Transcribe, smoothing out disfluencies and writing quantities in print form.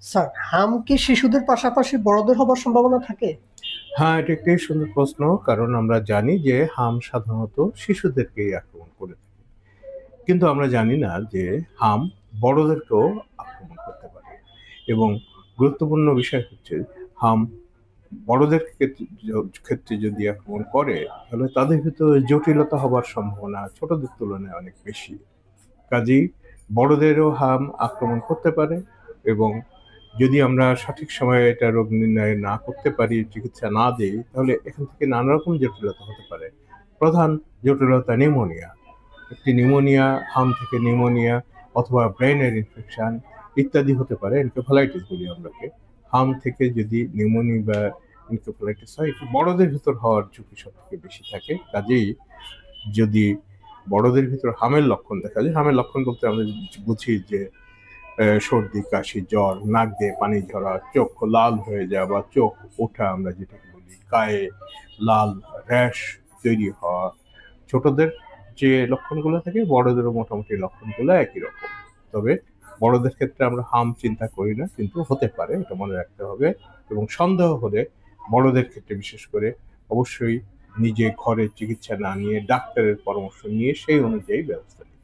Sir, হাম কি শিশুদের পাশাপাশি বড়দের হবার সম্ভাবনা থাকে? হ্যাঁ, এটা একটি সুন্দর প্রশ্ন। কারণ আমরা জানি যে হাম সাধারণত শিশুদেরকেই আক্রমণ করে থাকে। কিন্তু আমরা জানি না যে হাম বড়দেরকেও আক্রমণ করতে পারে। এবং গুরুত্বপূর্ণ বিষয় হচ্ছে হাম বড়দের ক্ষেত্রে যদি আক্রমণ করে তাহলে তাদের ভিতরে জটিলতা হবার সম্ভাবনা ছোটদের তুলনায় অনেক বেশি। কাজেই বড়দেরও হাম আক্রমণ করতে পারে এবং যদি আমরা সঠিক সময়ে এটা রোগ নির্ণয় না করতে পারি, চিকিৎসা না দিই, তাহলে এখান থেকে নানা রকম জটিলতা হতে পারে। প্রধান জটিলতা নিউমোনিয়া। একটি নিউমোনিয়া, হাম থেকে নিউমোনিয়া অথবা ব্রেনের ইনফেকশন ইত্যাদি হতে পারে। এনকেফালাইটিস বলি আমরাকে। হাম থেকে যদি নিউমোনিয়া বা এনকেফালাইটিস হয়, এটি বড়দের ভিতর হওয়ার ঝুঁকি সব থেকে বেশি থাকে। কাজেই যদি বড়দের ভিতর হামের লক্ষণ দেখা যায়, হামের লক্ষণ বলতে আমরা বুঝি যে সর্দি, কাশি, জ্বর, নাক দিয়ে পানি ঝরা, চোখ লাল হয়ে যাওয়া বা চোখ ওঠা আমরা যেটাকে বলি, গায়ে লাল র্যাশ তৈরি হওয়া। ছোটদের যে লক্ষণগুলো থাকে বড়দেরও মোটামুটি লক্ষণগুলো একই রকম। তবে বড়দের ক্ষেত্রে আমরা হাম চিন্তা করি না, কিন্তু হতে পারে, এটা মনে রাখতে হবে। এবং সন্দেহ হলে বড়দের ক্ষেত্রে বিশেষ করে অবশ্যই নিজে ঘরে চিকিৎসা না নিয়ে ডাক্তারের পরামর্শ নিয়ে সেই অনুযায়ী ব্যবস্থা নিতে হবে।